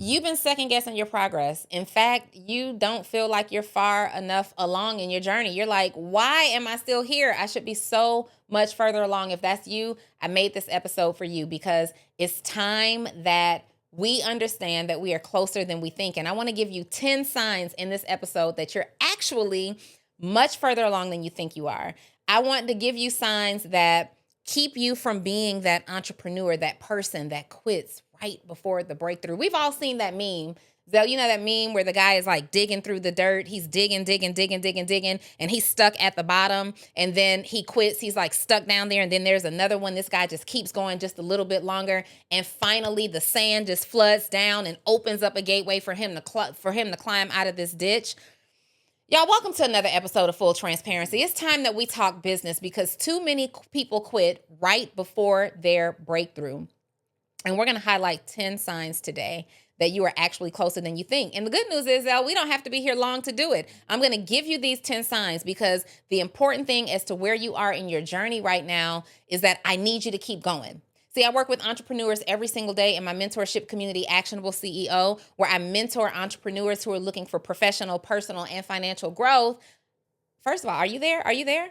You've been second guessing your progress. In fact, you don't feel like you're far enough along in your journey. You're like, why am I still here? I should be so much further along. If that's you, I made this episode for you because it's time that we understand that we are closer than we think. And I want to give you 10 signs in this episode that you're actually much further along than you think you are. I want to give you signs that keep you from being that entrepreneur, that person that quits right before the breakthrough. We've all seen that meme. Zell, you know that meme where the guy is like digging through the dirt. He's digging, and he's stuck at the bottom. And then he quits. He's like stuck down there. And then there's another one. This guy just keeps going just a little bit longer. And finally, the sand just floods down and opens up a gateway for him to climb out of this ditch. Y'all, welcome to another episode of Full Transparency. It's time that we talk business because too many people quit right before their breakthrough. And we're going to highlight 10 signs today that you are actually closer than you think. And the good news is, we don't have to be here long to do it. I'm going to give you these 10 signs because the important thing as to where you are in your journey right now is that I need you to keep going. See, I work with entrepreneurs every single day in my mentorship community, Actionable CEO, where I mentor entrepreneurs who are looking for professional, personal, and financial growth. First of all, are you there? Are you there?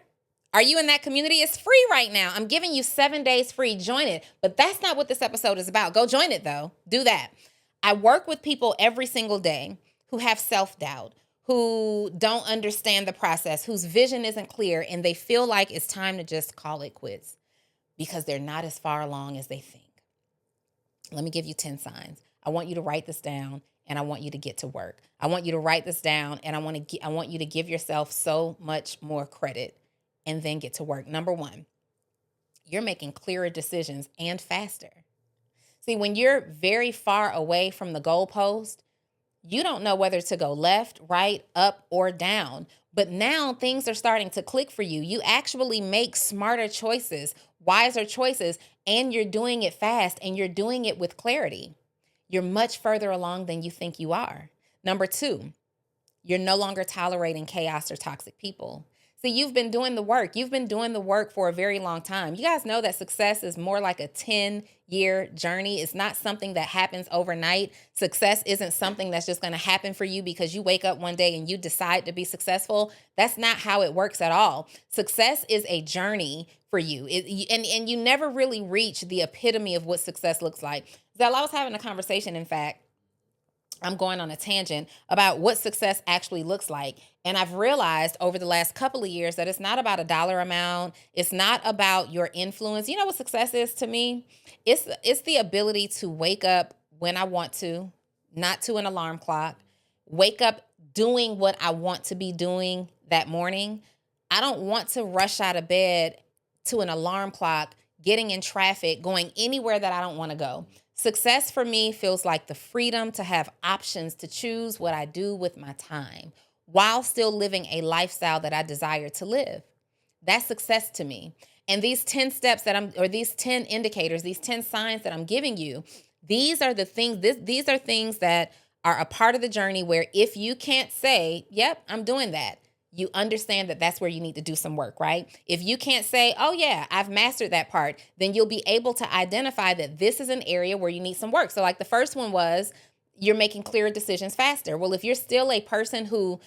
Are you in that community? It's free right now. I'm giving you 7 days free. Join it. But that's not what this episode is about. Go join it, though. Do that. I work with people every single day who have self-doubt, who don't understand the process, whose vision isn't clear, and they feel like it's time to just call it quits because they're not as far along as they think. Let me give you 10 signs. I want you to write this down, and I want you to get to work. I want you to write this down, and I want you to give yourself so much more credit and then get to work. Number 1, you're making clearer decisions and faster. See, when you're very far away from the goalpost, you don't know whether to go left, right, up, or down. But now things are starting to click for you. You actually make smarter choices, wiser choices, and you're doing it fast and you're doing it with clarity. You're much further along than you think you are. Number 2, you're no longer tolerating chaos or toxic people. See, you've been doing the work. You've been doing the work for a very long time. You guys know that success is more like a 10-year journey. It's not something that happens overnight. Success isn't something that's just going to happen for you because you wake up one day and you decide to be successful. That's not how it works at all. Success is a journey for you. And you never really reach the epitome of what success looks like. Zell, I was having a conversation, in fact, I'm going on a tangent about what success actually looks like. And I've realized over the last couple of years that it's not about a dollar amount. It's not about your influence. You know what success is to me? It's the ability to wake up when I want to, not to an alarm clock, wake up doing what I want to be doing that morning. I don't want to rush out of bed to an alarm clock, getting in traffic, going anywhere that I don't want to go. Success for me feels like the freedom to have options to choose what I do with my time while still living a lifestyle that I desire to live. That's success to me. And these 10 steps these 10 indicators, these 10 signs that I'm giving you, these are the things, these are things that are a part of the journey where if you can't say, yep, I'm doing that, you understand that that's where you need to do some work, right? If you can't say, oh yeah, I've mastered that part, then you'll be able to identify that this is an area where you need some work. So like the first one was, you're making clearer decisions faster. Well, if you're still a person who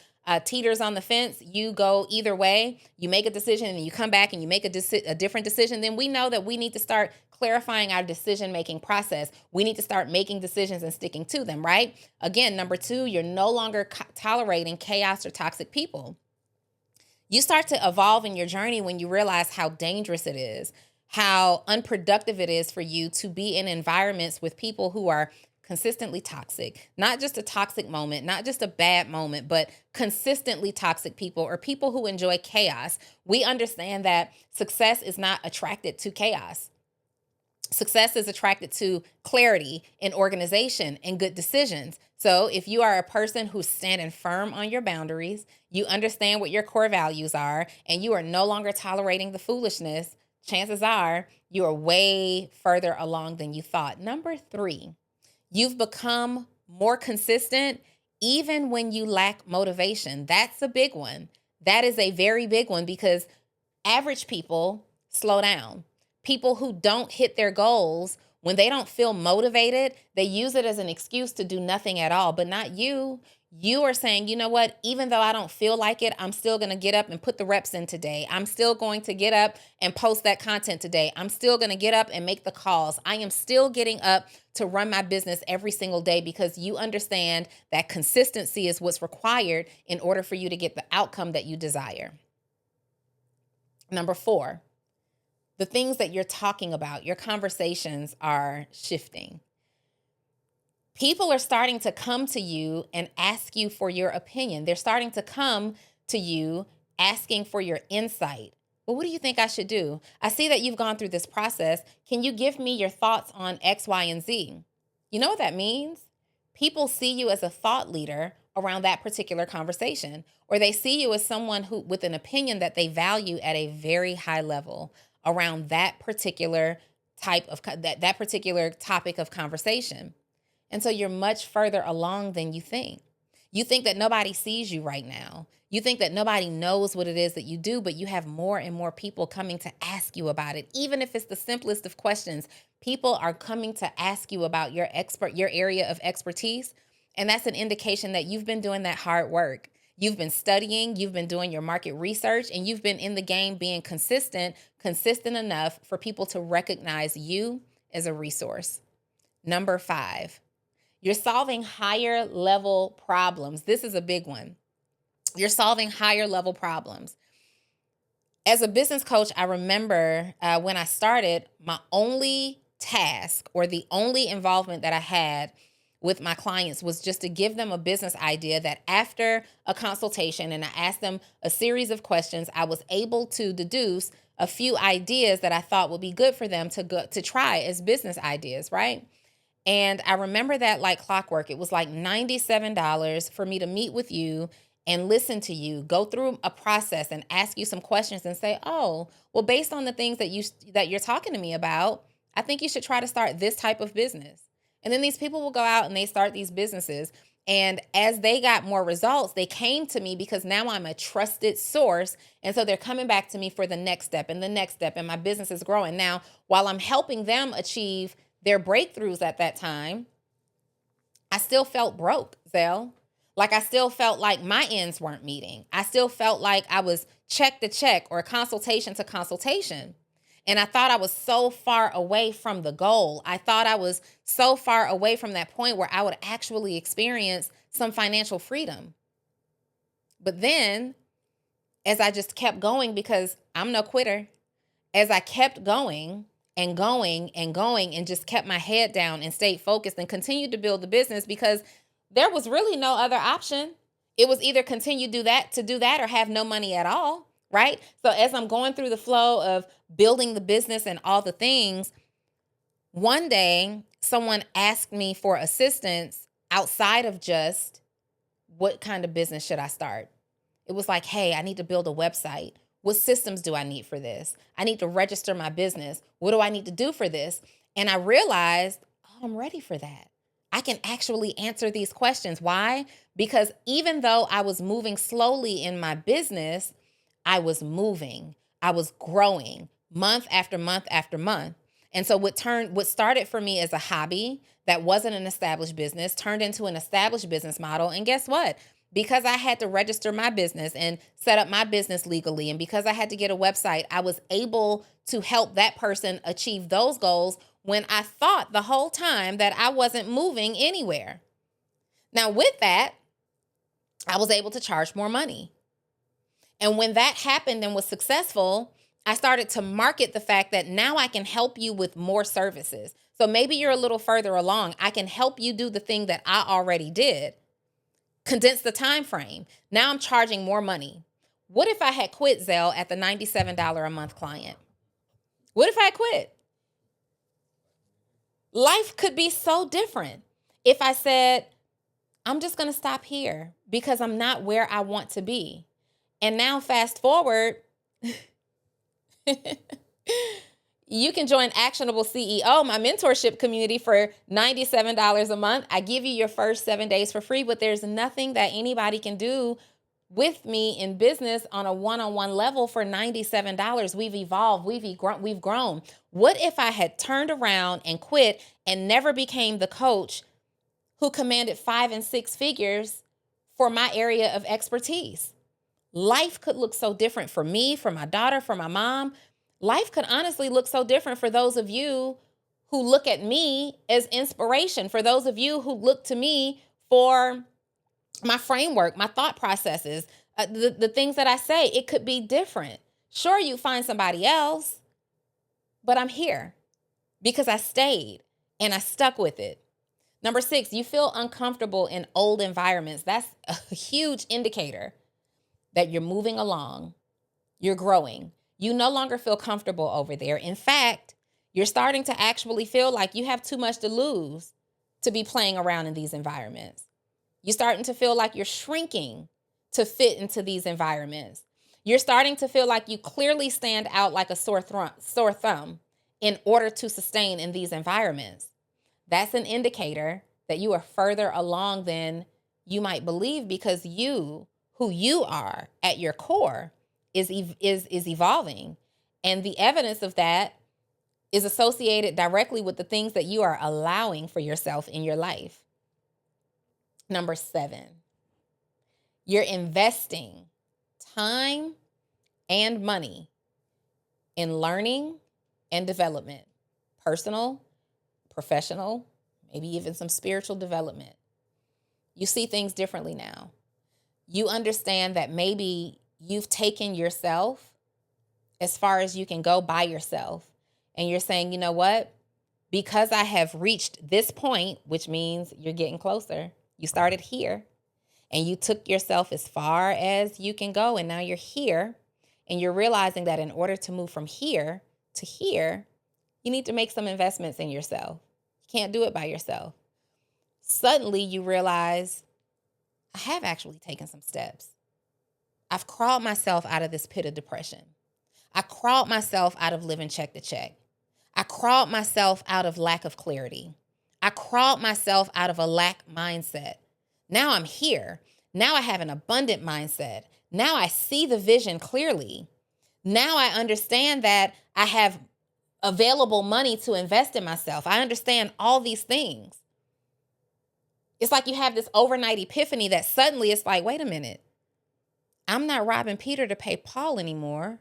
teeters on the fence, you go either way, you make a decision and you come back and you make a different decision, then we know that we need to start clarifying our decision-making process. We need to start making decisions and sticking to them, right? Again, number 2, you're no longer tolerating chaos or toxic people. You start to evolve in your journey when you realize how dangerous it is, how unproductive it is for you to be in environments with people who are consistently toxic. Not just a toxic moment, not just a bad moment, but consistently toxic people or people who enjoy chaos. We understand that success is not attracted to chaos. Success is attracted to clarity and organization and good decisions. So if you are a person who's standing firm on your boundaries, you understand what your core values are, and you are no longer tolerating the foolishness, chances are you are way further along than you thought. Number 3, you've become more consistent even when you lack motivation. That's a big one. That is a very big one because average people slow down. People who don't hit their goals When they don't feel motivated, they use it as an excuse to do nothing at all, but not you. You are saying, you know what, even though I don't feel like it, I'm still going to get up and put the reps in today. I'm still going to get up and post that content today. I'm still going to get up and make the calls. I am still getting up to run my business every single day because you understand that consistency is what's required in order for you to get the outcome that you desire. Number 4, the things that you're talking about, your conversations are shifting. People are starting to come to you and ask you for your opinion. They're starting to come to you asking for your insight. Well, what do you think I should do? I see that you've gone through this process. Can you give me your thoughts on X, Y, and Z? You know what that means? People see you as a thought leader around that particular conversation, or they see you as someone who with an opinion that they value at a very high level around that particular type of that particular topic of conversation. And so you're much further along than you think. You think that nobody sees you right now. You think that nobody knows what it is that you do, but you have more and more people coming to ask you about it. Even if it's the simplest of questions, people are coming to ask you about your area of expertise. And that's an indication that you've been doing that hard work. You've been studying, you've been doing your market research, and you've been in the game being consistent enough for people to recognize you as a resource. Number 5. You're solving higher level problems. This is a big one. You're solving higher level problems. As a business coach, I remember when I started, my only task or the only involvement that I had with my clients was just to give them a business idea that after a consultation and I asked them a series of questions, I was able to deduce a few ideas that I thought would be good for them to try as business ideas, right? And I remember that like clockwork. It was like $97 for me to meet with you and listen to you, go through a process and ask you some questions and say, oh, well, based on the things that you're talking to me about, I think you should try to start this type of business. And then these people will go out and they start these businesses. And as they got more results, they came to me because now I'm a trusted source. And so they're coming back to me for the next step and the next step. And my business is growing. Now, while I'm helping them achieve their breakthroughs at that time, I still felt broke, Zell. Like I still felt like my ends weren't meeting. I still felt like I was check to check or consultation to consultation. And I thought I was so far away from the goal. I thought I was so far away from that point where I would actually experience some financial freedom. But then, as I just kept going, because I'm no quitter, as I kept going and going and going and just kept my head down and stayed focused and continued to build the business, because there was really no other option. It was either continue to do that or have no money at all, right? So as I'm going through the flow of building the business and all the things, one day someone asked me for assistance outside of just what kind of business should I start? It was like, hey, I need to build a website. What systems do I need for this? I need to register my business. What do I need to do for this? And I realized, oh, I'm ready for that. I can actually answer these questions. Why? Because even though I was moving slowly in my business, I was moving. I was growing month after month after month. And so what started for me as a hobby that wasn't an established business turned into an established business model. And guess what? Because I had to register my business and set up my business legally, and because I had to get a website, I was able to help that person achieve those goals when I thought the whole time that I wasn't moving anywhere. Now, with that, I was able to charge more money. And when that happened and was successful, I started to market the fact that now I can help you with more services. So maybe you're a little further along. I can help you do the thing that I already did. Condense the time frame. Now I'm charging more money. What if I had quit, Zell, at the $97 a month client? What if I quit? Life could be so different if I said, I'm just going to stop here because I'm not where I want to be. And now fast forward, you can join Actionable CEO, my mentorship community, for $97 a month. I give you your first 7 days for free, but there's nothing that anybody can do with me in business on a one-on-one level for $97. We've evolved, we've grown. What if I had turned around and quit and never became the coach who commanded 5 and 6 figures for my area of expertise? Life could look so different for me, for my daughter, for my mom. Life could honestly look so different for those of you who look at me as inspiration, for those of you who look to me for my framework, my thought processes, the things that I say. It could be different. Sure, you find somebody else, but I'm here because I stayed and I stuck with it. Number 6, you feel uncomfortable in old environments. That's a huge indicator that you're moving along, you're growing. You no longer feel comfortable over there. In fact, you're starting to actually feel like you have too much to lose to be playing around in these environments. You're starting to feel like you're shrinking to fit into these environments. You're starting to feel like you clearly stand out like a sore thumb in order to sustain in these environments. That's an indicator that you are further along than you might believe, because you, who you are at your core, is evolving. And the evidence of that is associated directly with the things that you are allowing for yourself in your life. Number 7, you're investing time and money in learning and development, personal, professional, maybe even some spiritual development. You see things differently now. You understand that maybe you've taken yourself as far as you can go by yourself. And you're saying, you know what? Because I have reached this point, which means you're getting closer. You started here and you took yourself as far as you can go. And now you're here and you're realizing that in order to move from here to here, you need to make some investments in yourself. You can't do it by yourself. Suddenly you realize, I have actually taken some steps. I've crawled myself out of this pit of depression. I crawled myself out of living check to check. I crawled myself out of lack of clarity. I crawled myself out of a lack mindset. Now I'm here. Now I have an abundant mindset. Now I see the vision clearly. Now I understand that I have available money to invest in myself. I understand all these things. It's like you have this overnight epiphany that suddenly it's like, wait a minute. I'm not robbing Peter to pay Paul anymore.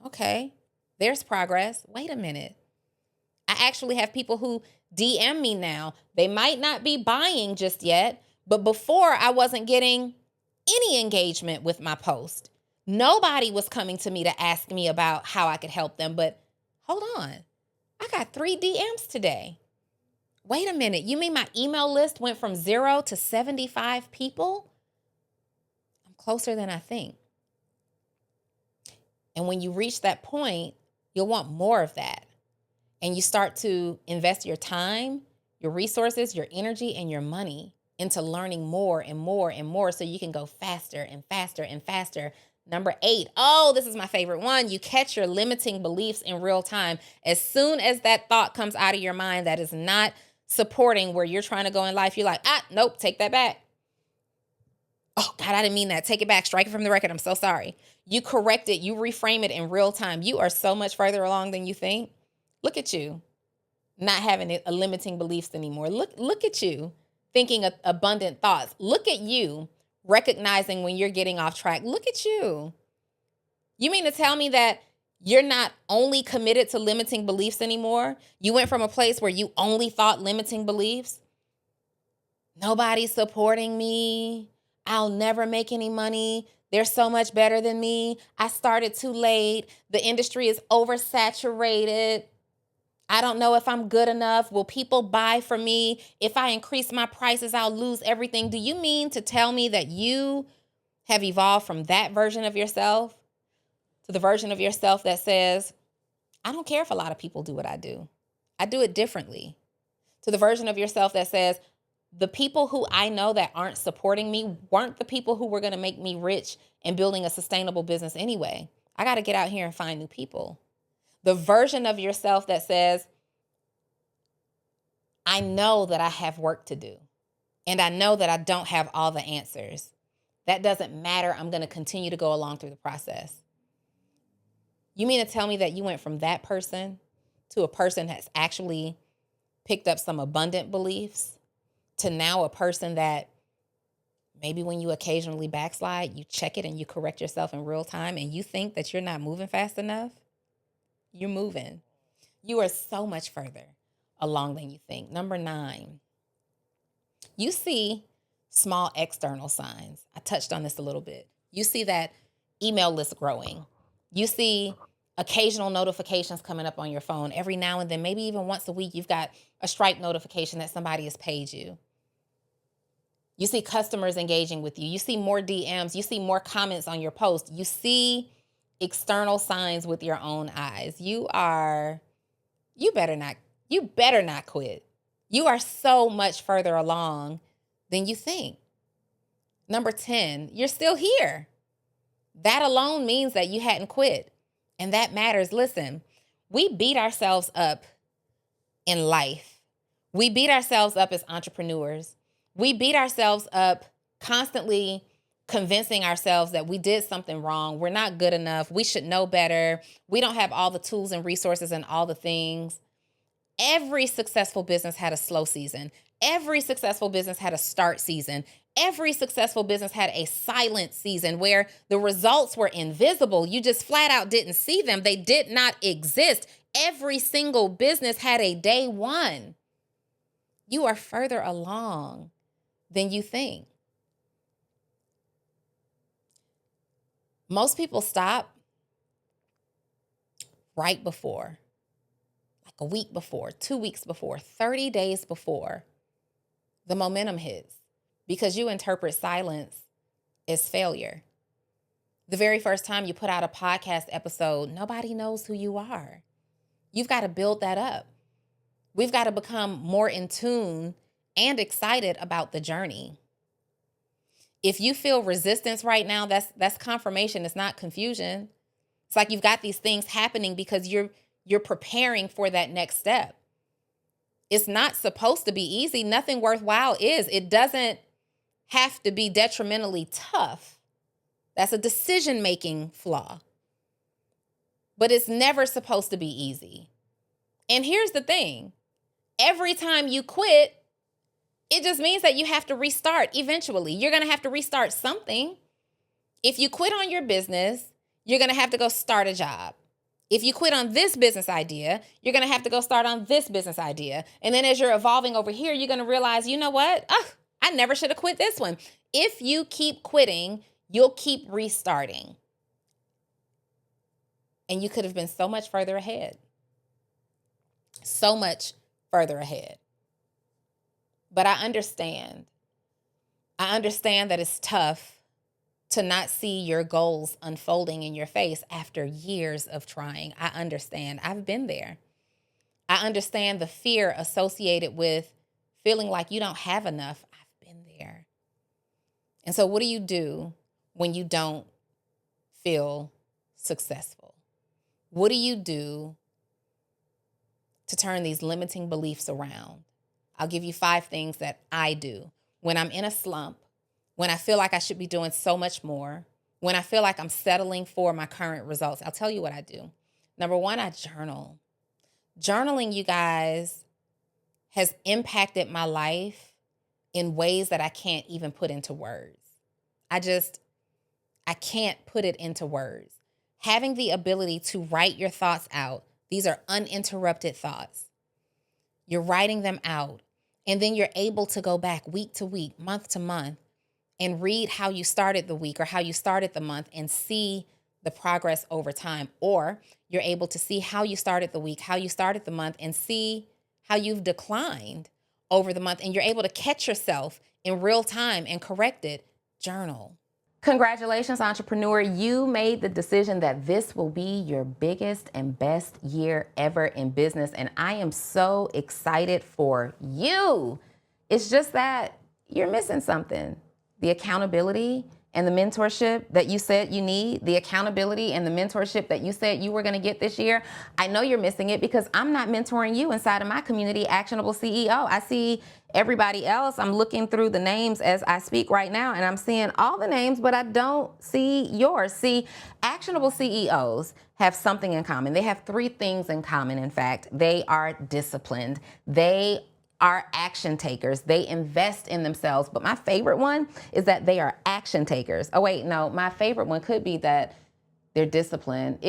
Okay, there's progress. Wait a minute. I actually have people who DM me now. They might not be buying just yet, but before I wasn't getting any engagement with my post. Nobody was coming to me to ask me about how I could help them, but hold on. I got 3 DMs today. Wait a minute. You mean my email list went from 0 to 75 people? I'm closer than I think. And when you reach that point, you'll want more of that. And you start to invest your time, your resources, your energy, and your money into learning more and more and more so you can go faster and faster and faster. Number 8, this is my favorite one. You catch your limiting beliefs in real time. As soon as that thought comes out of your mind that is not supporting where you're trying to go in life, you're like, nope, take that back. Oh, God, I didn't mean that. Take it back. Strike it from the record. I'm so sorry. You correct it. You reframe it in real time. You are so much further along than you think. Look at you not having a limiting beliefs anymore. Look at you thinking abundant thoughts. Look at you recognizing when you're getting off track. Look at you. You mean to tell me that you're not only committed to limiting beliefs anymore? You went from a place where you only thought limiting beliefs. Nobody's supporting me. I'll never make any money. They're so much better than me. I started too late. The industry is oversaturated. I don't know if I'm good enough. Will people buy from me? If I increase my prices, I'll lose everything. Do you mean to tell me that you have evolved from that version of yourself to the version of yourself that says, I don't care if a lot of people do what I do. I do it differently. To the version of yourself that says, the people who I know that aren't supporting me weren't the people who were going to make me rich and building a sustainable business anyway. I got to get out here and find new people. The version of yourself that says, I know that I have work to do, and I know that I don't have all the answers. That doesn't matter. I'm going to continue to go along through the process. You mean to tell me that you went from that person to a person that's actually picked up some abundant beliefs to now a person that maybe when you occasionally backslide, you check it and you correct yourself in real time and you think that you're not moving fast enough? You're moving. You are so much further along than you think. Number 9, you see small external signs. I touched on this a little bit. You see that email list growing. You see occasional notifications coming up on your phone every now and then, maybe even once a week, you've got a Stripe notification that somebody has paid you. You see customers engaging with you. You see more DMs. You see more comments on your post. You see external signs with your own eyes. You better not quit. You are so much further along than you think. Number 10, you're still here. That alone means that you hadn't quit. And that matters. Listen, we beat ourselves up in life. We beat ourselves up as entrepreneurs. We beat ourselves up constantly convincing ourselves that we did something wrong. We're not good enough. We should know better. We don't have all the tools and resources and all the things. Every successful business had a slow season. Every successful business had a start season. Every successful business had a silent season where the results were invisible. You just flat out didn't see them. They did not exist. Every single business had a day one. You are further along than you think. Most people stop right before, like a week before, 2 weeks before, 30 days before the momentum hits, because you interpret silence as failure. The very first time you put out a podcast episode, nobody knows who you are. You've got to build that up. We've got to become more in tune and excited about the journey. If you feel resistance right now, that's confirmation. It's not confusion. It's like you've got these things happening because you're preparing for that next step. It's not supposed to be easy. Nothing worthwhile is. It doesn't have to be detrimentally tough. That's a decision-making flaw. But it's never supposed to be easy. And here's the thing. Every time you quit, it just means that you have to restart eventually. You're going to have to restart something. If you quit on your business, you're going to have to go start a job. If you quit on this business idea, you're going to have to go start on this business idea. And then as you're evolving over here, you're going to realize, you know what? I never should have quit this one. If you keep quitting, you'll keep restarting. And you could have been so much further ahead. So much further ahead. But I understand. I understand that it's tough to not see your goals unfolding in your face after years of trying. I understand. I've been there. I understand the fear associated with feeling like you don't have enough. I've been there. And so what do you do when you don't feel successful? What do you do to turn these limiting beliefs around? I'll give you 5 things that I do. When I'm in a slump, when I feel like I should be doing so much more, when I feel like I'm settling for my current results, I'll tell you what I do. Number 1, I journal. Journaling, you guys, has impacted my life in ways that I can't even put into words. I can't put it into words. Having the ability to write your thoughts out, these are uninterrupted thoughts. You're writing them out. And then you're able to go back week to week, month to month, and read how you started the week or how you started the month and see the progress over time. Or you're able to see how you started the week, how you started the month, and see how you've declined over the month. And you're able to catch yourself in real time and correct it. Journal. Congratulations, entrepreneur. You made the decision that this will be your biggest and best year ever in business. And I am so excited for you. It's just that you're missing something. The accountability and the mentorship that you said you need, the accountability and the mentorship that you said you were going to get this year. I know you're missing it because I'm not mentoring you inside of my community, Actionable CEO. I see Everybody else, I'm looking through the names as I speak right now, and I'm seeing all the names, but I don't see yours. See, actionable CEOs have something in common. They have three things in common, in fact. They are disciplined. They are action takers. They invest in themselves. But my favorite one is that they are action takers. Oh, wait, no, my favorite one could be that they're disciplined.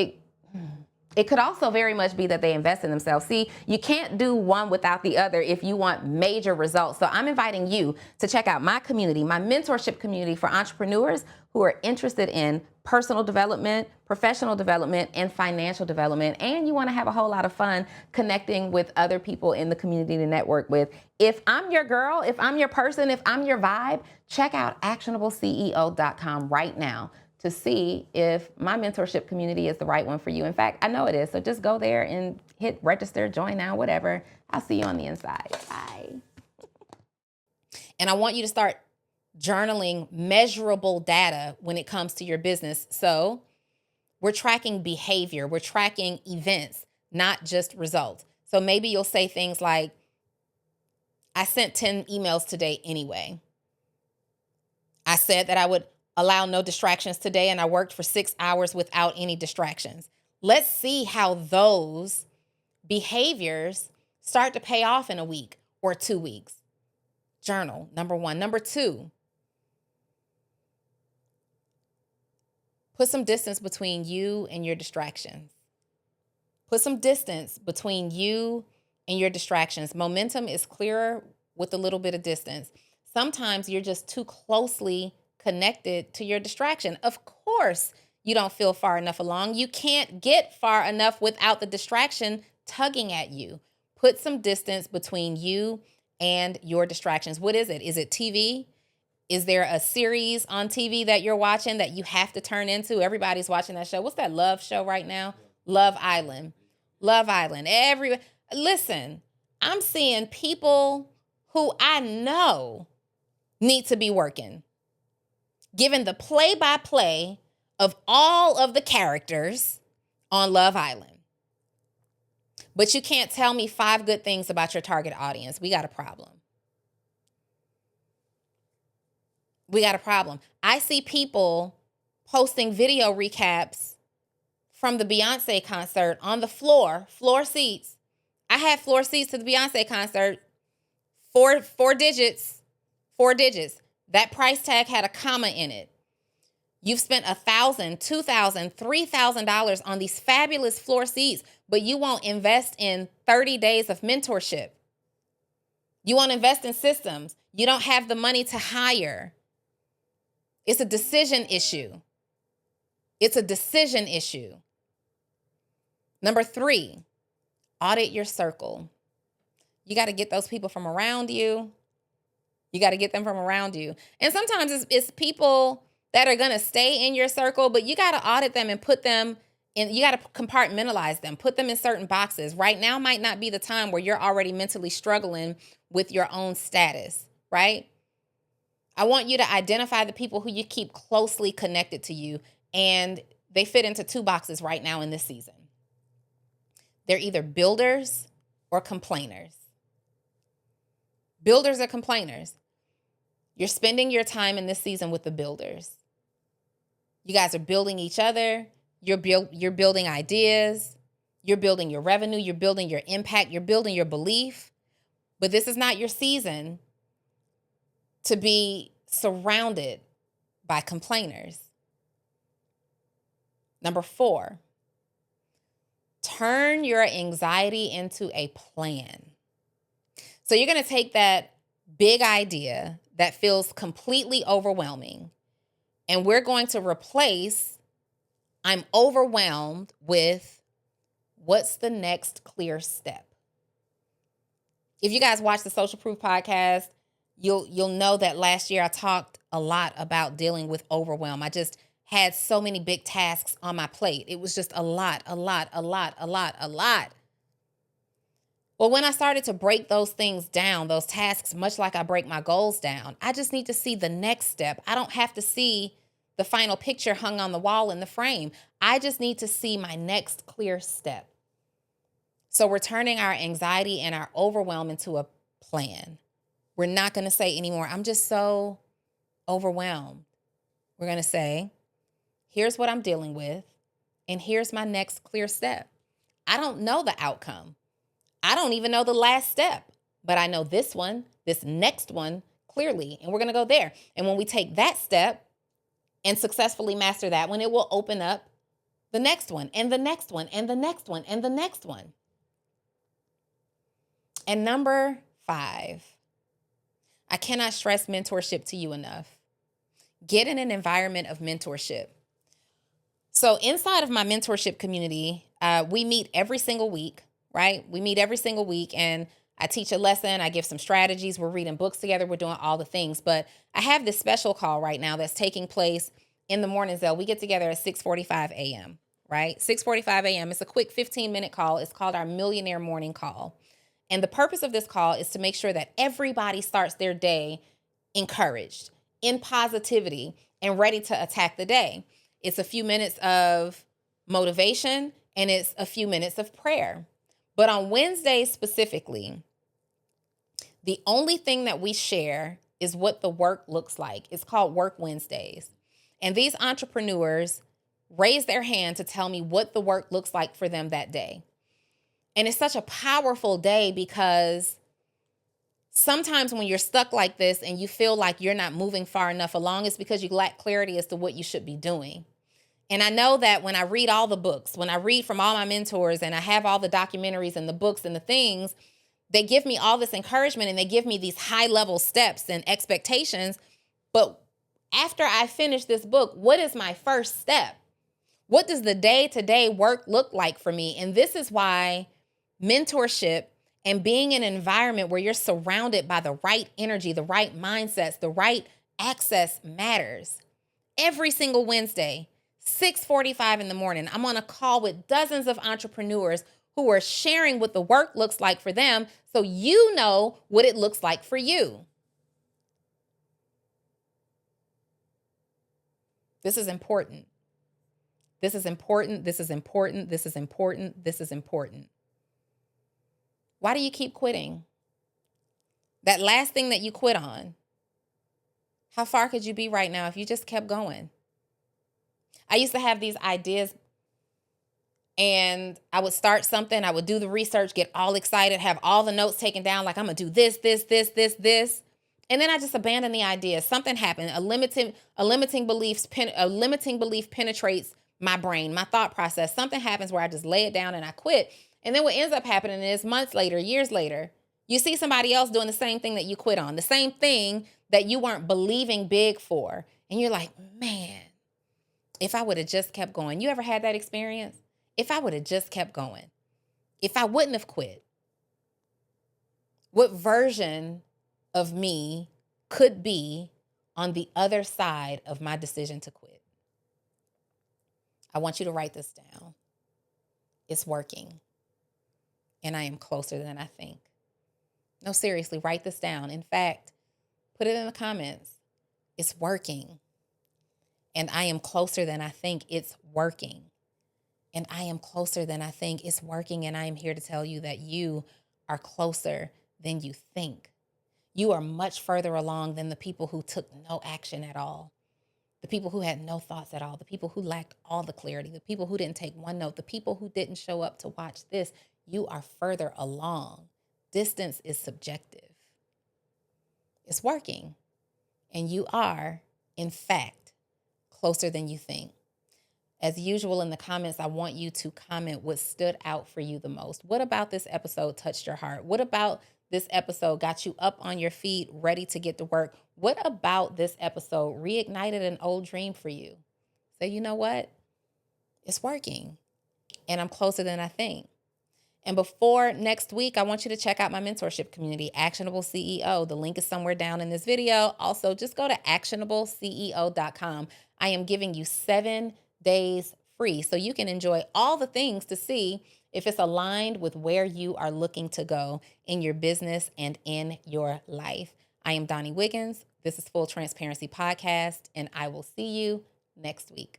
It could also very much be that they invest in themselves. See, you can't do one without the other if you want major results. So I'm inviting you to check out my community, my mentorship community for entrepreneurs who are interested in personal development, professional development, and financial development. And you want to have a whole lot of fun connecting with other people in the community to network with. If I'm your girl, if I'm your person, if I'm your vibe, check out actionableceo.com right now to see if my mentorship community is the right one for you. In fact, I know it is. So just go there and hit register, join now, whatever. I'll see you on the inside. Bye. And I want you to start journaling measurable data when it comes to your business. So we're tracking behavior, we're tracking events, not just results. So maybe you'll say things like, I sent 10 emails today anyway. I said that I would allow no distractions today, and I worked for 6 hours without any distractions. Let's see how those behaviors start to pay off in a week or 2 weeks. Journal, number one. Number two, put some distance between you and your distractions. Put some distance between you and your distractions. Momentum is clearer with a little bit of distance. Sometimes you're just too closely connected to your distraction. Of course, you don't feel far enough along. You can't get far enough without the distraction tugging at you. Put some distance between you and your distractions. What is it? Is it TV? Is there a series on TV that you're watching that you have to turn into? Everybody's watching that show. What's that love show right now? Love Island. Love Island. Listen, I'm seeing people who I know need to be working, given the play-by-play of all of the characters on Love Island. But you can't tell me 5 good things about your target audience. We got a problem. We got a problem. I see people posting video recaps from the Beyonce concert on the floor seats. I had floor seats to the Beyonce concert, four digits. That price tag had a comma in it. You've spent $1,000, $2,000, $3,000 on these fabulous floor seats, but you won't invest in 30 days of mentorship. You won't invest in systems. You don't have the money to hire. It's a decision issue. It's a decision issue. Number 3, audit your circle. You got to get those people from around you. You got to get them from around you. And sometimes it's people that are going to stay in your circle, but you got to audit them and put them in, you got to compartmentalize them, put them in certain boxes. Right now might not be the time where you're already mentally struggling with your own status, right? I want you to identify the people who you keep closely connected to you, and they fit into 2 boxes right now in this season. They're either builders or complainers. Builders or complainers. You're spending your time in this season with the builders. You guys are building each other. You're building ideas. You're building your revenue. You're building your impact. You're building your belief. But this is not your season to be surrounded by complainers. Number 4, turn your anxiety into a plan. So you're going to take that big idea that feels completely overwhelming, and we're going to replace I'm overwhelmed with what's the next clear step. If you guys watch the Social Proof podcast, you'll know that last year I talked a lot about dealing with overwhelm. I just had so many big tasks on my plate. It was just a lot. Well, when I started to break those things down, those tasks, much like I break my goals down, I just need to see the next step. I don't have to see the final picture hung on the wall in the frame. I just need to see my next clear step. So we're turning our anxiety and our overwhelm into a plan. We're not going to say anymore, I'm just so overwhelmed. We're going to say, here's what I'm dealing with, and here's my next clear step. I don't know the outcome. I don't even know the last step, but I know this one, this next one clearly, and we're going to go there. And when we take that step and successfully master that one, it will open up the next one and the next one and the next one and the next one. And number 5, I cannot stress mentorship to you enough. Get in an environment of mentorship. So inside of my mentorship community, we meet every single week, right? We meet every single week, and I teach a lesson. I give some strategies. We're reading books together. We're doing all the things. But I have this special call right now that's taking place in the morning, Zell. We get together at 6:45 a.m., right? 6:45 a.m. It's a quick 15-minute call. It's called our Millionaire Morning Call. And the purpose of this call is to make sure that everybody starts their day encouraged, in positivity, and ready to attack the day. It's a few minutes of motivation, and it's a few minutes of prayer. But on Wednesdays specifically, the only thing that we share is what the work looks like. It's called Work Wednesdays. And these entrepreneurs raise their hand to tell me what the work looks like for them that day. And it's such a powerful day because sometimes when you're stuck like this and you feel like you're not moving far enough along, it's because you lack clarity as to what you should be doing. And I know that when I read all the books, when I read from all my mentors and I have all the documentaries and the books and the things, they give me all this encouragement and they give me these high level steps and expectations. But after I finish this book, what is my first step? What does the day-to-day work look like for me? And this is why mentorship and being in an environment where you're surrounded by the right energy, the right mindsets, the right access matters. Every single Wednesday, 6:45 in the morning, I'm on a call with dozens of entrepreneurs who are sharing what the work looks like for them so you know what it looks like for you. This is important. This is important. This is important. This is important. This is important. Why do you keep quitting? That last thing that you quit on, how far could you be right now if you just kept going? I used to have these ideas and I would start something. I would do the research, get all excited, have all the notes taken down, like I'm going to do this. And then I just abandoned the idea. Something happened. A limiting belief penetrates my brain, my thought process. Something happens where I just lay it down and I quit. And then what ends up happening is months later, years later, you see somebody else doing the same thing that you quit on, the same thing that you weren't believing big for. And you're like, man, if I would have just kept going. You ever had that experience? If I would have just kept going, if I wouldn't have quit, what version of me could be on the other side of my decision to quit? I want you to write this down. It's working. And I am closer than I think. No, seriously, write this down. In fact, put it in the comments. It's working. And I am closer than I think. It's working. And I am closer than I think. It's working. And I am here to tell you that you are closer than you think. You are much further along than the people who took no action at all. The people who had no thoughts at all. The people who lacked all the clarity. The people who didn't take one note. The people who didn't show up to watch this. You are further along. Distance is subjective. It's working. And you are, in fact, closer than you think. As usual in the comments, I want you to comment what stood out for you the most. What about this episode touched your heart? What about this episode got you up on your feet, ready to get to work? What about this episode reignited an old dream for you? Say, you know what? It's working. And I'm closer than I think. And before next week, I want you to check out my mentorship community, Actionable CEO. The link is somewhere down in this video. Also, just go to actionableceo.com. I am giving you 7 days free so you can enjoy all the things to see if it's aligned with where you are looking to go in your business and in your life. I am Donnie Wiggins. This is Full Transparency Podcast, and I will see you next week.